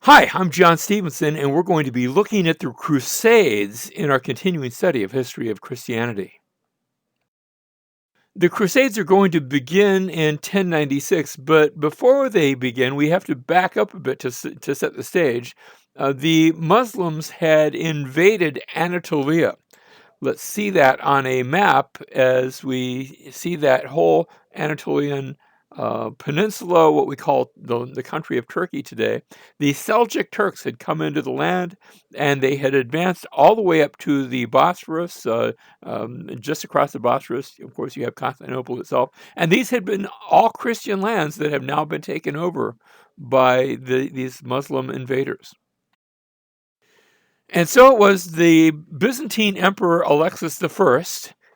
Hi, I'm John Stevenson, and we're going to be looking at the Crusades in our continuing study of history of Christianity. The Crusades are going to begin in 1096, but before they begin, we have to back up a bit to set the stage. The Muslims had invaded Anatolia. Let's see that on a map as we see that whole Anatolian peninsula, what we call the country of Turkey today. The Seljuk Turks had come into the land and they had advanced all the way up to the Bosphorus, just across the Bosphorus. Of course, you have Constantinople itself. And these had been all Christian lands that have now been taken over by these Muslim invaders. And so it was the Byzantine Emperor Alexis I.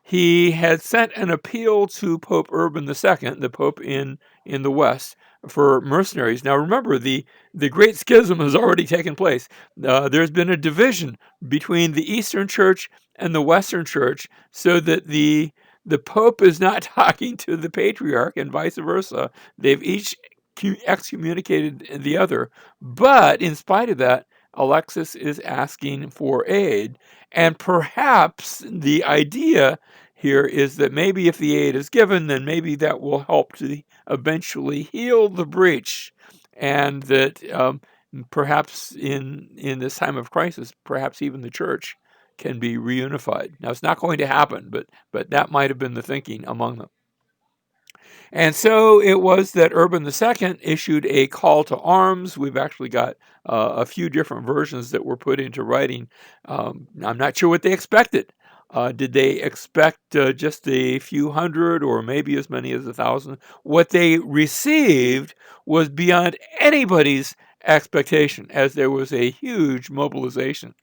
He had sent an appeal to Pope Urban II, the Pope in the West, for mercenaries. Now remember, the Great Schism has already taken place. There's been a division between the Eastern Church and the Western Church, so that the Pope is not talking to the Patriarch and vice versa. They've each excommunicated the other. But in spite of that, Alexis is asking for aid. And perhaps the idea here is that maybe if the aid is given, then maybe that will help to eventually heal the breach. And that perhaps in this time of crisis, perhaps even the church can be reunified. Now, it's not going to happen, but that might have been the thinking among them. And so it was that Urban II issued a call to arms. We've actually got a few different versions that were put into writing. I'm not sure what they expected. Did they expect just a few hundred or maybe as many as 1,000? What they received was beyond anybody's expectation, as there was a huge mobilization.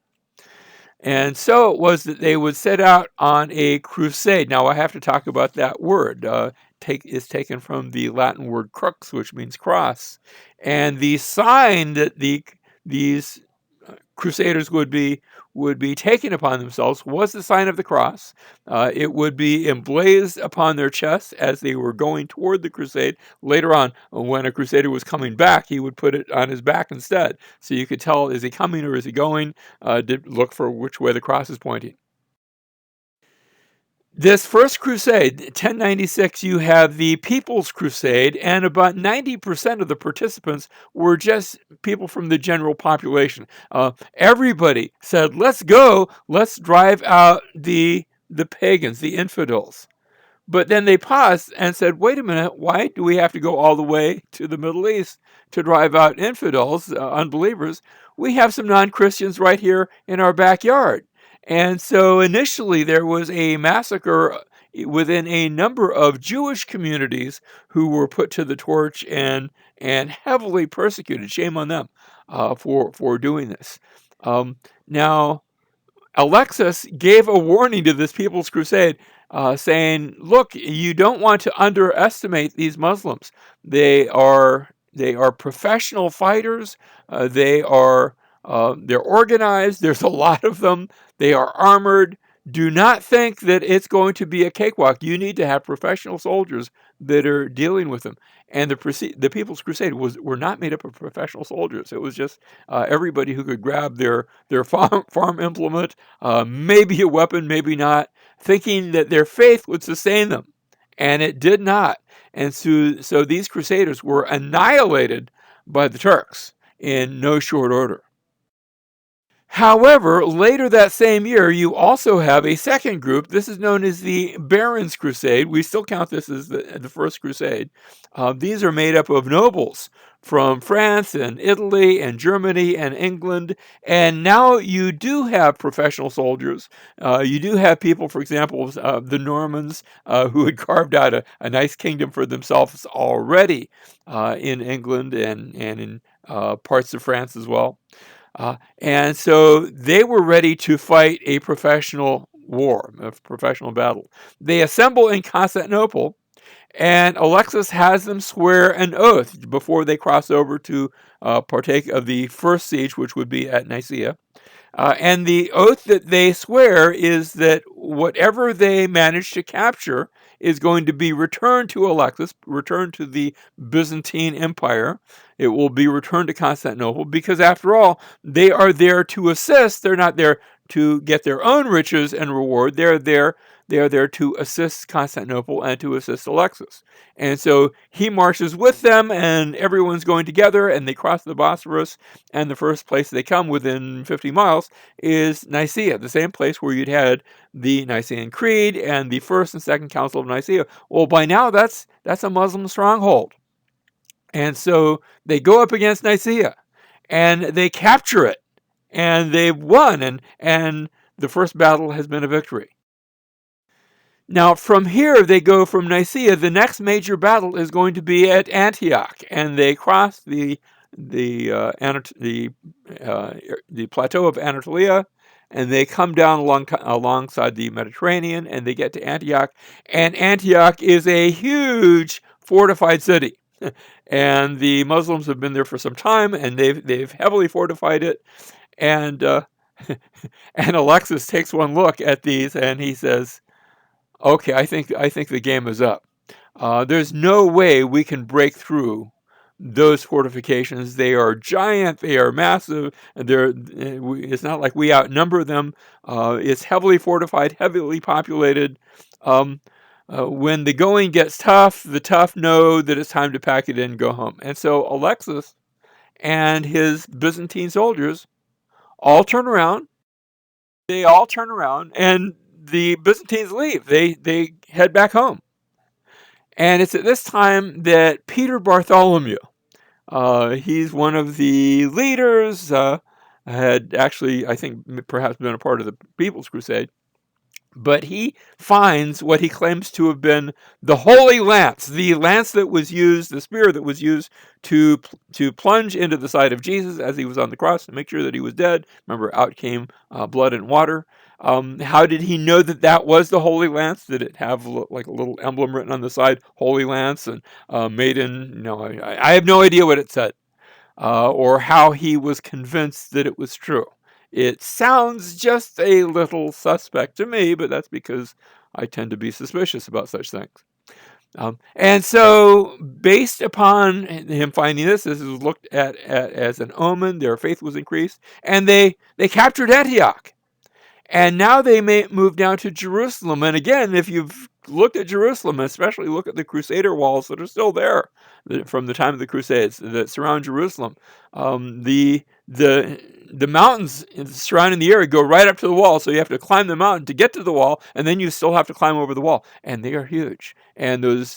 And so it was that they would set out on a crusade. Now, I have to talk about that word. Is taken from the Latin word crux, which means cross. And the sign that these crusaders would be taking upon themselves was the sign of the cross. It would be emblazed upon their chests as they were going toward the crusade. Later on, when a crusader was coming back, he would put it on his back instead. So you could tell, is he coming or is he going? Look for which way the cross is pointing. This first crusade, 1096, you have the People's Crusade, and about 90% of the participants were just people from the general population. Everybody said, let's go, let's drive out the pagans, the infidels. But then they paused and said, wait a minute, why do we have to go all the way to the Middle East to drive out infidels, unbelievers? We have some non-Christians right here in our backyard. And so initially there was a massacre within a number of Jewish communities who were put to the torch and heavily persecuted. Shame on them for doing this. Now, Alexis gave a warning to this People's Crusade, saying, "Look, you don't want to underestimate these Muslims. They are professional fighters. They're organized. There's a lot of them. They are armored. Do not think that it's going to be a cakewalk. You need to have professional soldiers that are dealing with them." And the People's Crusade were not made up of professional soldiers. It was just everybody who could grab their farm implement, maybe a weapon, maybe not, thinking that their faith would sustain them. And it did not. And so these crusaders were annihilated by the Turks in no short order. However, later that same year, you also have a second group. This is known as the Barons' Crusade. We still count this as the First Crusade. These are made up of nobles from France and Italy and Germany and England. And now you do have professional soldiers. You do have people, for example, the Normans, who had carved out a nice kingdom for themselves already in England and in parts of France as well. And so they were ready to fight a professional war, a professional battle. They assemble in Constantinople, and Alexis has them swear an oath before they cross over to partake of the first siege, which would be at Nicaea. And the oath that they swear is that whatever they manage to capture is going to be returned to Alexis, returned to the Byzantine Empire. It will be returned to Constantinople because, after all, they are there to assist. They're not there to get their own riches and reward. They are there to assist Constantinople and to assist Alexis. And so he marches with them, and everyone's going together, and they cross the Bosphorus, and the first place they come within 50 miles is Nicaea, the same place where you'd had the Nicene Creed and the First and Second Council of Nicaea. Well, by now that's a Muslim stronghold. And so they go up against Nicaea, and they capture it, and they've won, and the first battle has been a victory. Now, from here, they go from Nicaea. The next major battle is going to be at Antioch, and they cross the plateau of Anatolia, and they come down alongside the Mediterranean, and they get to Antioch. And Antioch is a huge fortified city, and the Muslims have been there for some time, and they've heavily fortified it. And and Alexis takes one look at these, and he says, "Okay, I think the game is up. There's no way we can break through those fortifications. They are giant. They are massive. It's not like we outnumber them. It's heavily fortified, heavily populated. When the going gets tough, the tough know that it's time to pack it in and go home." And so Alexis and his Byzantine soldiers all turn around. They all turn around, and the Byzantines leave. They head back home. And it's at this time that Peter Bartholomew, he's one of the leaders, had actually, I think, perhaps been a part of the People's Crusade, but he finds what he claims to have been the Holy Lance, the lance that was used, the spear that was used to plunge into the side of Jesus as he was on the cross to make sure that he was dead. Remember, out came blood and water. How did he know that that was the Holy Lance? Did it have like a little emblem written on the side, Holy Lance, and made in, I have no idea what it said, or how he was convinced that it was true. It sounds just a little suspect to me, but that's because I tend to be suspicious about such things. And so, based upon him finding this is looked at as an omen. Their faith was increased, and they captured Antioch. And now they may move down to Jerusalem. And again, if you've looked at Jerusalem, especially look at the Crusader walls that are still there from the time of the Crusades that surround Jerusalem, the mountains surrounding the area go right up to the wall, so you have to climb the mountain to get to the wall, and then you still have to climb over the wall. And they are huge. And those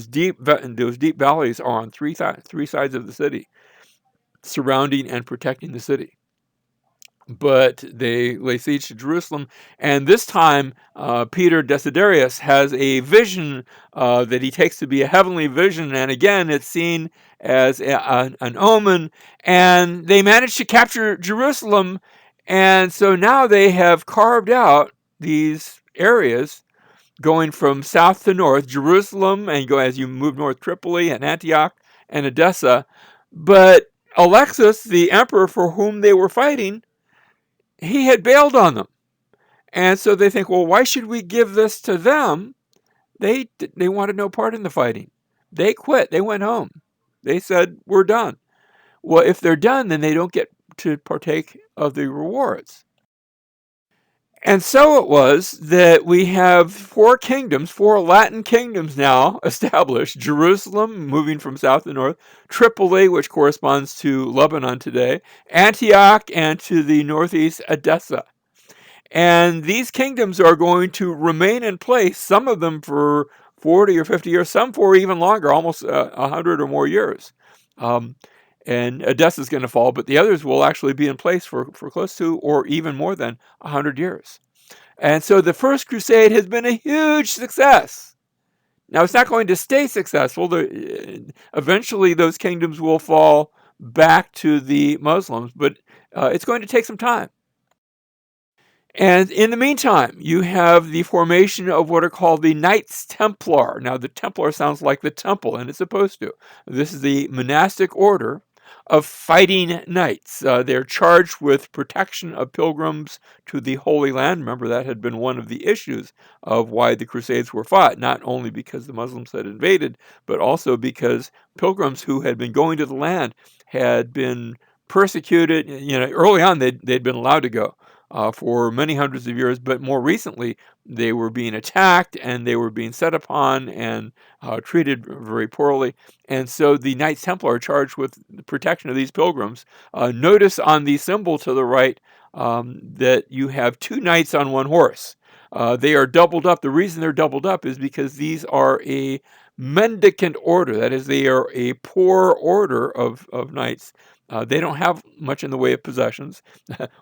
deep valleys are on three sides of the city, surrounding and protecting the city. But they lay siege to Jerusalem, and this time Peter Desiderius has a vision that he takes to be a heavenly vision, and again it's seen as an omen, and they manage to capture Jerusalem, and so now they have carved out these areas going from south to north, Jerusalem, and go as you move north, Tripoli and Antioch and Edessa. But Alexis, the emperor for whom they were fighting, he had bailed on them. And so they think, well, why should we give this to them? They wanted no part in the fighting. They quit. They went home. They said, we're done. Well, if they're done, then they don't get to partake of the rewards. And so it was that we have four Latin kingdoms now established. Jerusalem, moving from south to north, Tripoli, which corresponds to Lebanon today, Antioch, and to the northeast, Edessa. And these kingdoms are going to remain in place, some of them for 40 or 50 years, some for even longer, almost 100 or more years. And Edessa is going to fall, but the others will actually be in place for close to or even more than 100 years. And so the First Crusade has been a huge success. Now, it's not going to stay successful. Eventually, those kingdoms will fall back to the Muslims, but it's going to take some time. And in the meantime, you have the formation of what are called the Knights Templar. Now, the Templar sounds like the temple, and it's supposed to. This is the monastic order of fighting knights. They're charged with protection of pilgrims to the Holy Land. Remember, that had been one of the issues of why the Crusades were fought, not only because the Muslims had invaded, but also because pilgrims who had been going to the land had been persecuted. Early on they'd been allowed to go for many hundreds of years, but more recently they were being attacked and they were being set upon and treated very poorly. And so the Knights Templar are charged with the protection of these pilgrims. Notice on the symbol to the right that you have two knights on one horse. They are doubled up. The reason they're doubled up is because these are a mendicant order. That is, they are a poor order of knights. They don't have much in the way of possessions.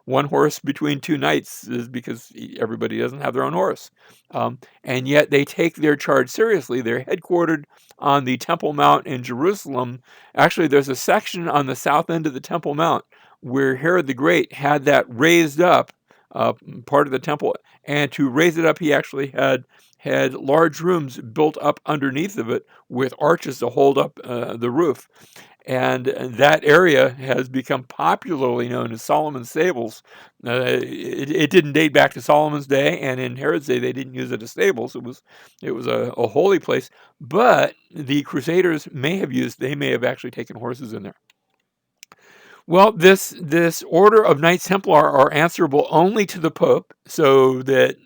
One horse between two knights is because everybody doesn't have their own horse. And yet they take their charge seriously. They're headquartered on the Temple Mount in Jerusalem. Actually, there's a section on the south end of the Temple Mount where Herod the Great had that raised up, part of the temple. And to raise it up, he actually had large rooms built up underneath of it with arches to hold up the roof. And that area has become popularly known as Solomon's Stables. It didn't date back to Solomon's day, and in Herod's day they didn't use it as stables. It was a holy place. But the Crusaders may have actually taken horses in there. Well, this order of Knights Templar are answerable only to the Pope, so that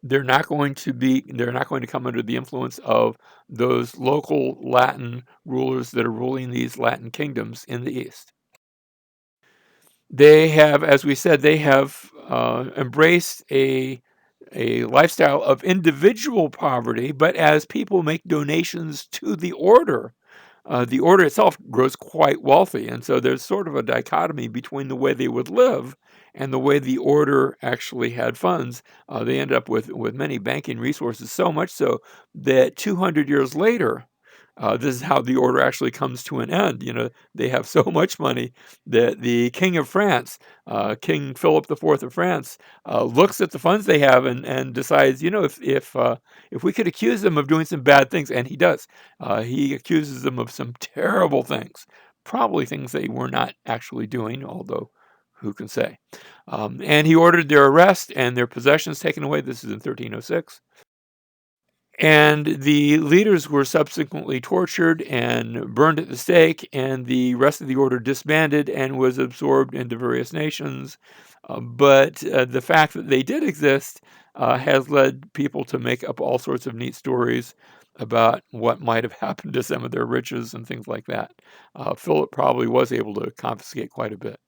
they're not going to come under the influence of those local Latin rulers that are ruling these Latin kingdoms in the East. They have, as we said, embraced a lifestyle of individual poverty, but as people make donations to the order itself grows quite wealthy. And so there's sort of a dichotomy between the way they would live and the way the order actually had funds. They end up with many banking resources, so much so that 200 years later, this is how the order actually comes to an end. They have so much money that the King of France, King Philip IV of France, looks at the funds they have and decides, if we could accuse them of doing some bad things, and he does, he accuses them of some terrible things, probably things they were not actually doing, although who can say? And he ordered their arrest and their possessions taken away. This is in 1306. And the leaders were subsequently tortured and burned at the stake, and the rest of the order disbanded and was absorbed into various nations. But the fact that they did exist has led people to make up all sorts of neat stories about what might have happened to some of their riches and things like that. Philip probably was able to confiscate quite a bit.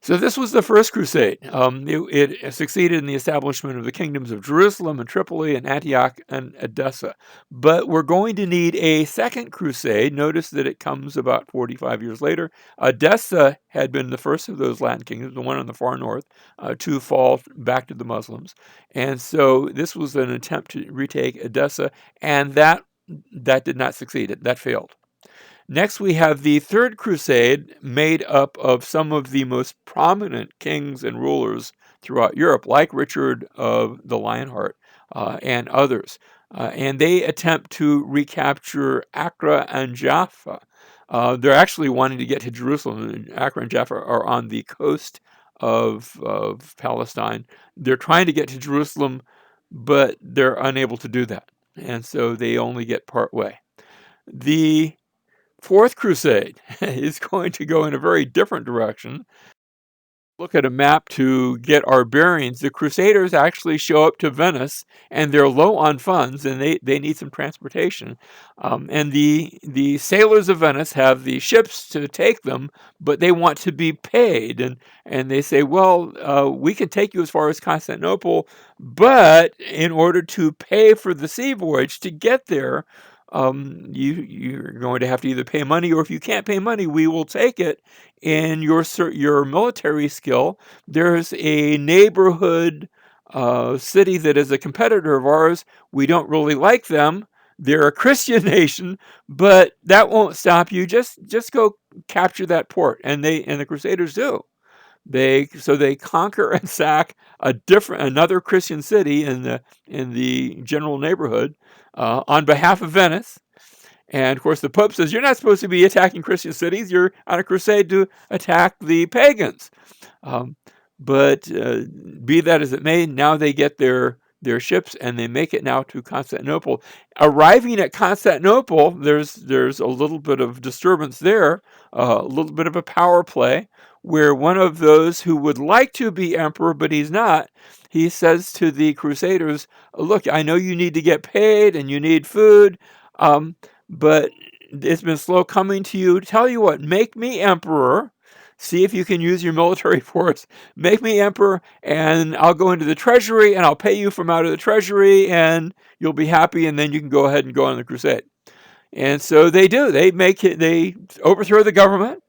So this was the First Crusade. It succeeded in the establishment of the kingdoms of Jerusalem and Tripoli and Antioch and Edessa. But we're going to need a Second Crusade. Notice that it comes about 45 years later. Edessa had been the first of those Latin kingdoms, the one in the far north, to fall back to the Muslims. And so this was an attempt to retake Edessa, and that did not succeed. That failed. Next, we have the Third Crusade, made up of some of the most prominent kings and rulers throughout Europe, like Richard of the Lionheart and others. And they attempt to recapture Acre and Jaffa. They're actually wanting to get to Jerusalem. Acre and Jaffa are on the coast of Palestine. They're trying to get to Jerusalem, but they're unable to do that. And so they only get part way. The Fourth Crusade is going to go in a very different direction. Look at a map to get our bearings. The Crusaders actually show up to Venice, and they're low on funds, and they need some transportation. And the sailors of Venice have the ships to take them, but they want to be paid. And they say, well, we can take you as far as Constantinople, but in order to pay for the sea voyage to get there, you're going to have to either pay money, or if you can't pay money, we will take it in your military skill. There's a neighborhood city that is a competitor of ours. We don't really like them. They're a Christian nation, but that won't stop you. Just go capture that port, and the Crusaders do. They conquer and sack another Christian city in the general neighborhood on behalf of Venice. And of course, the Pope says, you're not supposed to be attacking Christian cities. You're on a crusade to attack the pagans. Um, but be that as it may, now they get their ships and they make it now to Constantinople. Arriving at Constantinople, there's a little bit of disturbance there, a little bit of a power play, where one of those who would like to be emperor, but he's not, he says to the Crusaders, look, I know you need to get paid and you need food, but it's been slow coming to you. Tell you what, make me emperor. See if you can use your military force. Make me emperor, and I'll go into the treasury, and I'll pay you from out of the treasury, and you'll be happy, and then you can go ahead and go on the crusade. And so they do. They overthrow the government,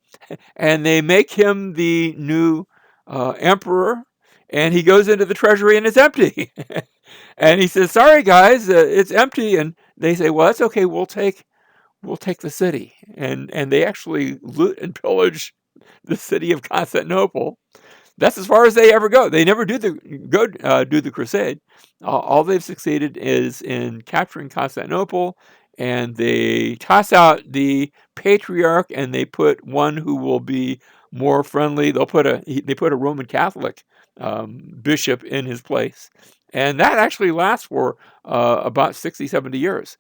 and they make him the new emperor, and he goes into the treasury, and it's empty. And he says, "Sorry, guys, it's empty." And they say, "Well, that's okay. We'll take the city." And they actually loot and pillage the city of Constantinople. That's as far as they ever go. They never do the crusade. All they've succeeded is in capturing Constantinople, and they toss out the patriarch, and they put one who will be more friendly. They put a Roman Catholic bishop in his place, and that actually lasts for about 60, 70 years.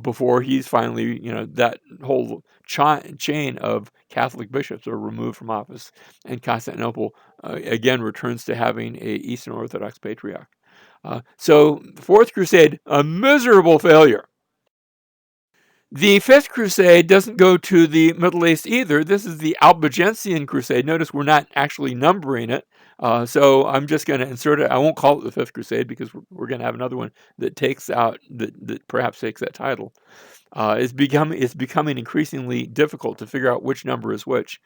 Before he's finally, that whole chain of Catholic bishops are removed from office, and Constantinople again returns to having a Eastern Orthodox patriarch. So, Fourth Crusade, a miserable failure. The Fifth Crusade doesn't go to the Middle East either. This is the Albigensian Crusade. Notice we're not actually numbering it. So I'm just going to insert it. I won't call it the Fifth Crusade because we're going to have another one that perhaps takes that title. It's becoming increasingly difficult to figure out which number is which.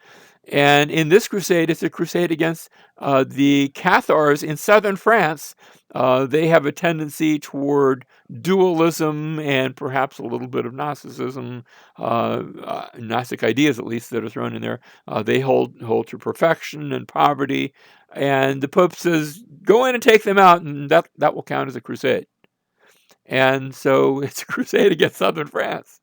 And in this crusade, it's a crusade against the Cathars in southern France. They have a tendency toward dualism and perhaps a little bit of Gnosticism, Gnostic ideas at least that are thrown in there. They hold to perfection and poverty. And the Pope says, go in and take them out, and that will count as a crusade. And so it's a crusade against southern France.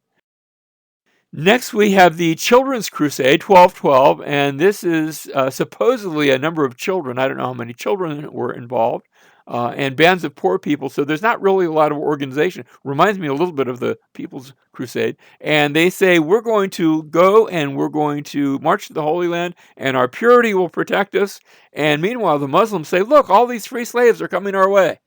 Next, we have the Children's Crusade, 1212, and this is supposedly a number of children. I don't know how many children were involved, and bands of poor people, so there's not really a lot of organization. Reminds me a little bit of the People's Crusade. And they say, we're going to go and we're going to march to the Holy Land, and our purity will protect us. And meanwhile, the Muslims say, look, all these free slaves are coming our way.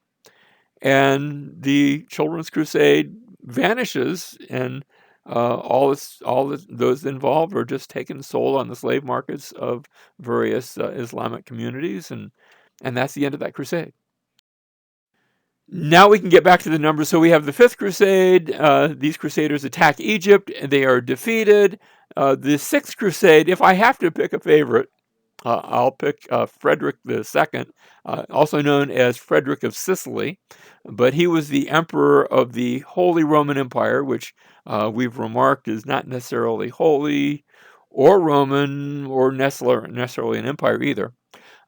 And the Children's Crusade vanishes, and those involved are just taken sold on the slave markets of various Islamic communities, and that's the end of that crusade. Now we can get back to the numbers. So we have the Fifth Crusade. These crusaders attack Egypt, and they are defeated. The Sixth Crusade, if I have to pick a favorite, I'll pick Frederick II, also known as Frederick of Sicily, but he was the emperor of the Holy Roman Empire, which we've remarked is not necessarily holy or Roman or necessarily an empire either.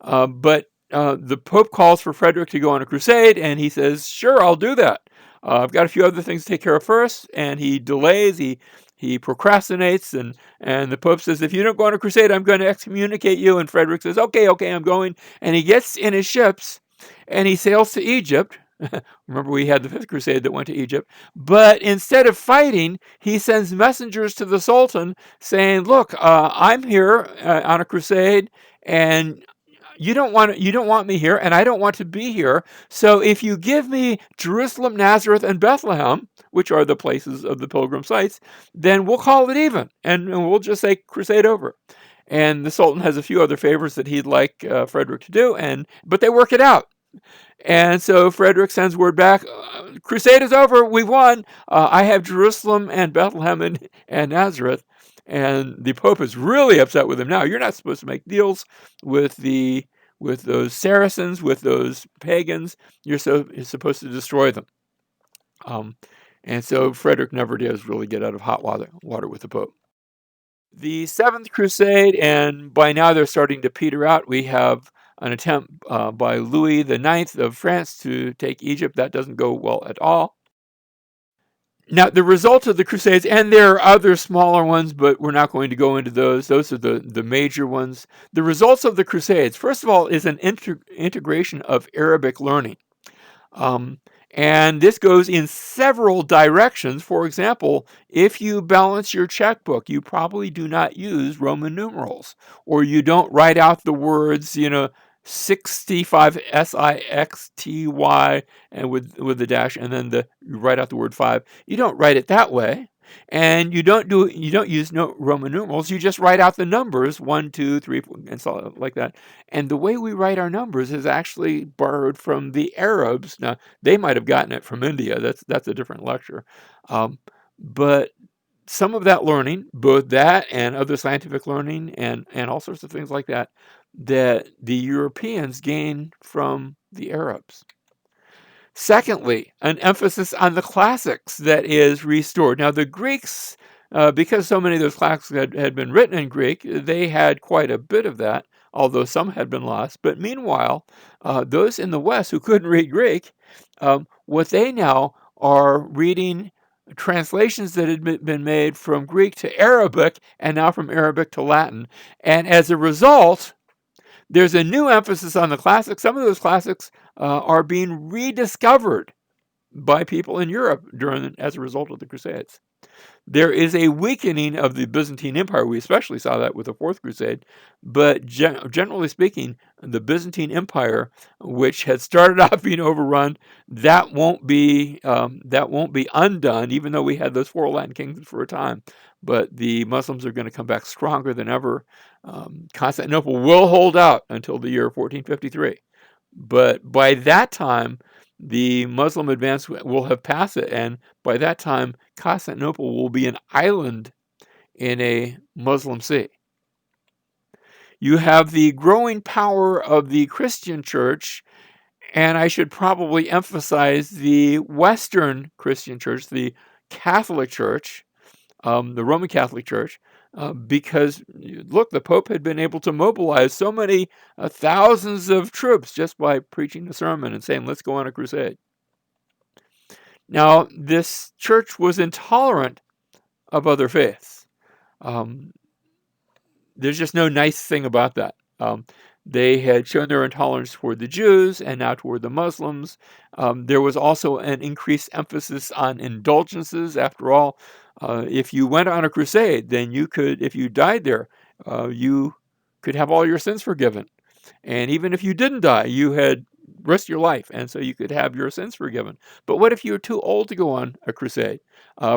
But the Pope calls for Frederick to go on a crusade, and he says, sure, I'll do that. I've got a few other things to take care of first, and he delays, he procrastinates, and the Pope says, if you don't go on a crusade, I'm going to excommunicate you. And Frederick says, okay, I'm going. And he gets in his ships, and he sails to Egypt. Remember, we had the Fifth Crusade that went to Egypt. But instead of fighting, he sends messengers to the Sultan saying, look, I'm here on a crusade, and you don't want me here, and I don't want to be here. So if you give me Jerusalem, Nazareth, and Bethlehem, which are the places of the pilgrim sites, then we'll call it even, and we'll just say crusade over. And the Sultan has a few other favors that he'd like Frederick to do, but they work it out. And so Frederick sends word back, crusade is over, we've won. I have Jerusalem and Bethlehem and Nazareth. And the Pope is really upset with him. Now, you're not supposed to make deals with those Saracens, with those pagans. You're supposed to destroy them. And so Frederick never does really get out of hot water with the Pope. The Seventh Crusade, and by now they're starting to peter out. We have an attempt by Louis IX of France to take Egypt. That doesn't go well at all. Now, the result of the Crusades, and there are other smaller ones, but we're not going to go into those. Those are the major ones. The results of the Crusades, first of all, is an integration of Arabic learning. Um, and this goes in several directions. For example, if you balance your checkbook, you probably do not use Roman numerals, or you don't write out the words, 65 SIXTY, and with the dash, and then you write out the word 5. You don't write it that way. And you don't use no Roman numerals. You just write out the numbers 1, 2, 3, 4, and so like that. And the way we write our numbers is actually borrowed from the Arabs. Now, they might have gotten it from India. That's a different lecture. But some of that learning, both that and other scientific learning and all sorts of things like that, that the Europeans gained from the Arabs. Secondly, an emphasis on the classics that is restored. Now, the Greeks, because so many of those classics had been written in Greek, they had quite a bit of that, although some had been lost. But meanwhile, those in the West who couldn't read Greek, what they now are reading translations that had been made from Greek to Arabic and now from Arabic to Latin. And as a result, there's a new emphasis on the classics. Some of those classics are being rediscovered by people in Europe as a result of the Crusades. There is a weakening of the Byzantine Empire. We especially saw that with the Fourth Crusade. But generally speaking, the Byzantine Empire, which had started off being overrun, that won't be undone. Even though we had those 4 Latin kingdoms for a time, but the Muslims are going to come back stronger than ever. Constantinople will hold out until the year 1453, but by that time, the Muslim advance will have passed it, and by that time, Constantinople will be an island in a Muslim sea. You have the growing power of the Christian church, and I should probably emphasize the Western Christian church, the Catholic Church, the Roman Catholic Church, because look, the Pope had been able to mobilize so many thousands of troops just by preaching a sermon and saying, let's go on a crusade. Now, this church was intolerant of other faiths. There's just no nice thing about that. They had shown their intolerance toward the Jews and now toward the Muslims. There was also an increased emphasis on indulgences. After all, if you went on a crusade, then you could, if you died there, you could have all your sins forgiven. And even if you didn't die, you had risked your life, and so you could have your sins forgiven. But what if you were too old to go on a crusade?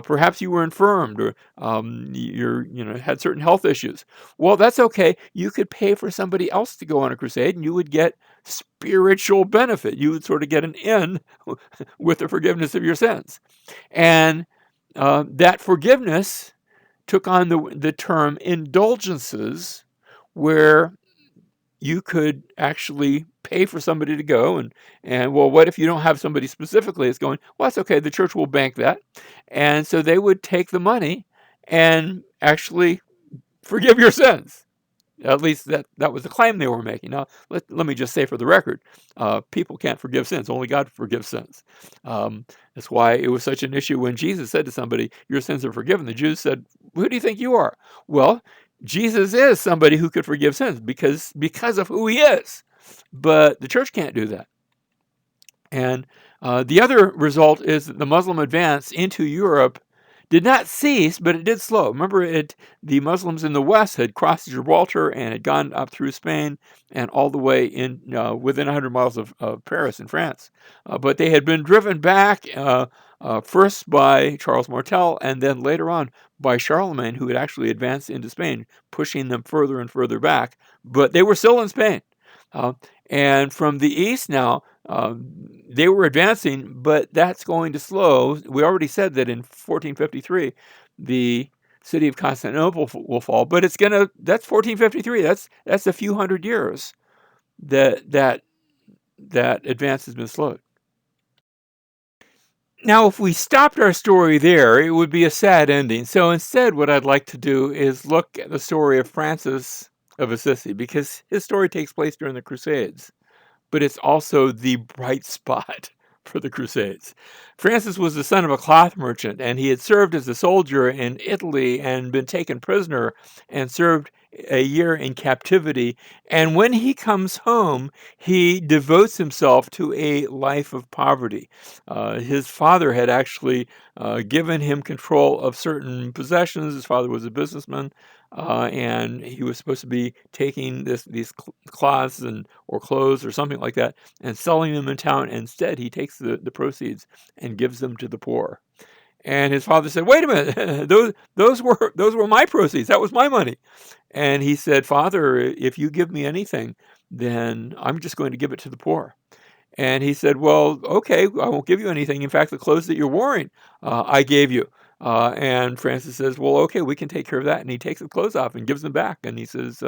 Perhaps you were infirmed, or had certain health issues. Well, that's okay. You could pay for somebody else to go on a crusade, and you would get spiritual benefit. You would sort of get an in with the forgiveness of your sins. And that forgiveness took on the term indulgences, where you could actually pay for somebody to go, and well, what if you don't have somebody specifically that's going? Well, that's okay. The church will bank that, and so they would take the money and actually forgive your sins. At least that was the claim they were making. Now, let me just say for the record, people can't forgive sins. Only God forgives sins. That's why it was such an issue when Jesus said to somebody, your sins are forgiven. The Jews said, who do you think you are? Well, Jesus is somebody who could forgive sins because of who he is. But the church can't do that. And the other result is that the Muslim advance into Europe did not cease, but it did slow. Remember, the Muslims in the West had crossed Gibraltar and had gone up through Spain and all the way in within 100 miles of Paris in France. But they had been driven back first by Charles Martel and then later on by Charlemagne, who had actually advanced into Spain, pushing them further and further back. But they were still in Spain. And from the east now, they were advancing, but that's going to slow. We already said that in 1453, the city of Constantinople will fall, but that's 1453. That's a few hundred years that advance has been slowed. Now, if we stopped our story there, it would be a sad ending. So instead, what I'd like to do is look at the story of Francis of Assisi, because his story takes place during the Crusades, but it's also the bright spot for the Crusades. Francis was the son of a cloth merchant, and he had served as a soldier in Italy and been taken prisoner and served a year in captivity. And when he comes home, he devotes himself to a life of poverty. His father had actually given him control of certain possessions. His father was a businessman, and he was supposed to be taking these cloths or clothes or something like that and selling them in town. Instead, he takes the proceeds and gives them to the poor. And his father said, "Wait a minute, those were my proceeds. That was my money." And he said, "Father, if you give me anything, then I'm just going to give it to the poor." And he said, "Well, okay, I won't give you anything. In fact, the clothes that you're wearing, I gave you." And Francis says, "Well, okay, we can take care of that." And he takes the clothes off and gives them back. And he says,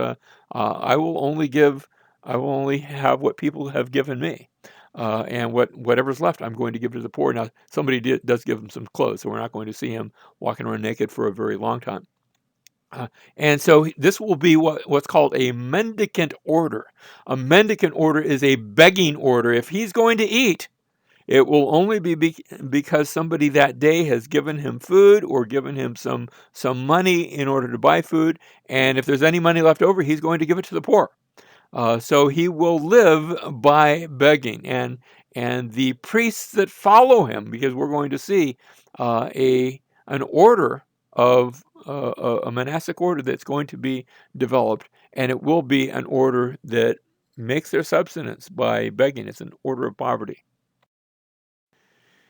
"I will only have what people have given me. And whatever's left, I'm going to give to the poor." Now, somebody does give him some clothes, so we're not going to see him walking around naked for a very long time. And so this will be what's called a mendicant order. A mendicant order is a begging order. If he's going to eat, it will only be because somebody that day has given him food or given him some money in order to buy food. And if there's any money left over, he's going to give it to the poor. So he will live by begging, and the priests that follow him, because we're going to see an order of a monastic order that's going to be developed, and it will be an order that makes their subsistence by begging. It's an order of poverty.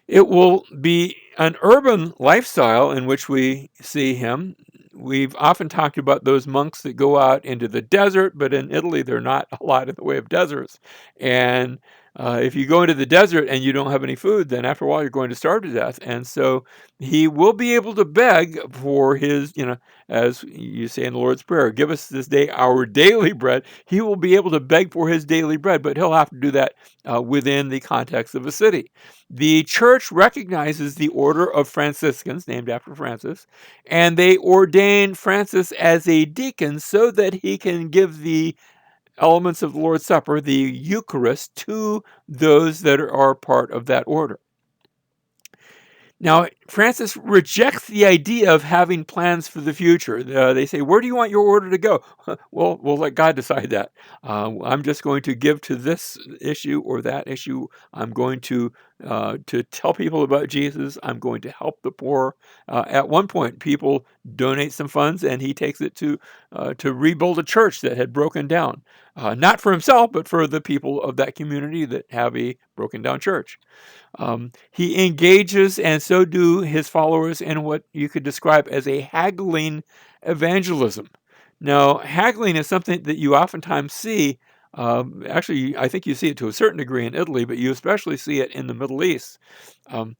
It will be an urban lifestyle in which we see him. We've often talked about those monks that go out into the desert, but in Italy, there are not a lot in the way of deserts. And if you go into the desert and you don't have any food, then after a while, you're going to starve to death. And so he will be able to beg for his, as you say in the Lord's Prayer, "Give us this day our daily bread." He will be able to beg for his daily bread, but he'll have to do that within the context of a city. The church recognizes the order of Franciscans, named after Francis, and they ordain Francis as a deacon so that he can give the elements of the Lord's Supper, the Eucharist, to those that are part of that order. Now, Francis rejects the idea of having plans for the future. They say, "Where do you want your order to go?" Well, we'll let God decide that. I'm just going to give to this issue or that issue. I'm going to tell people about Jesus. I'm going to help the poor. At one point, people donate some funds, and he takes it to rebuild a church that had broken down, not for himself, but for the people of that community that have a broken down church. He engages, and so do his followers, in what you could describe as a haggling evangelism. Now, haggling is something that you oftentimes see. Actually, I think you see it to a certain degree in Italy, but you especially see it in the Middle East. Um,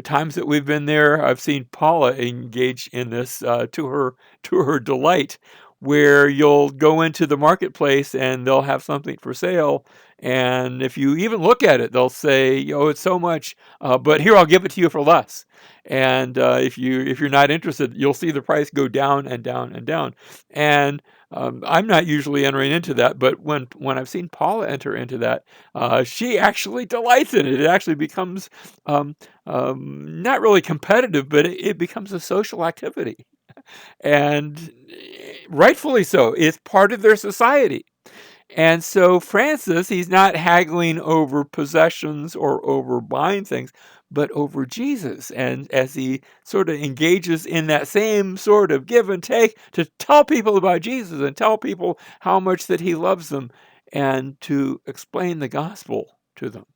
Times that we've been there, I've seen Paula engage in this to her delight, where you'll go into the marketplace and they'll have something for sale, and if you even look at it, they'll say, "Oh, it's so much, but here, I'll give it to you for less." And if you're not interested, you'll see the price go down and down and down. And I'm not usually entering into that, but when I've seen Paula enter into that, she actually delights in it. It actually becomes not really competitive, but it becomes a social activity, and rightfully so. It's part of their society. And so Francis, he's not haggling over possessions or over buying things, but over Jesus. And as he sort of engages in that same sort of give and take to tell people about Jesus and tell people how much that he loves them and to explain the gospel to them.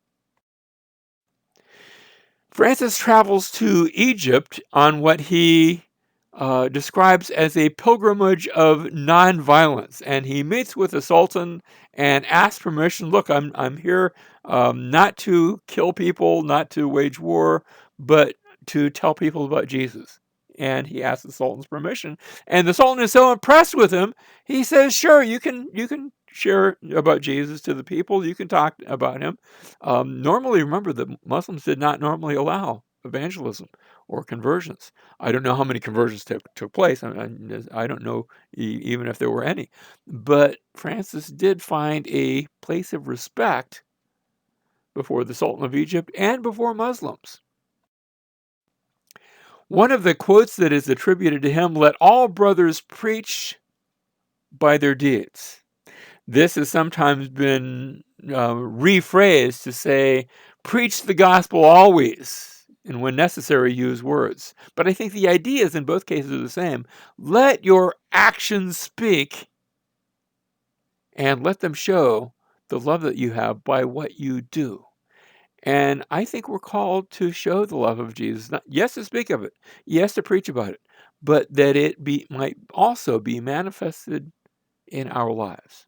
Francis travels to Egypt on what he describes as a pilgrimage of nonviolence, and he meets with the Sultan and asks permission. "Look, I'm here not to kill people, not to wage war, but to tell people about Jesus." And he asks the Sultan's permission, and the Sultan is so impressed with him, he says, "Sure, you can share about Jesus to the people. You can talk about him." Normally, remember that Muslims did not normally allow evangelism or conversions. I don't know how many conversions took place. I don't know even if there were any. But Francis did find a place of respect before the Sultan of Egypt, and before Muslims. One of the quotes that is attributed to him, "Let all brothers preach by their deeds." This has sometimes been rephrased to say, "Preach the gospel always, and when necessary, use words." But I think the ideas in both cases are the same. Let your actions speak, and let them show the love that you have by what you do. And I think we're called to show the love of Jesus. Yes, to speak of it. Yes, to preach about it. But that it might also be manifested in our lives.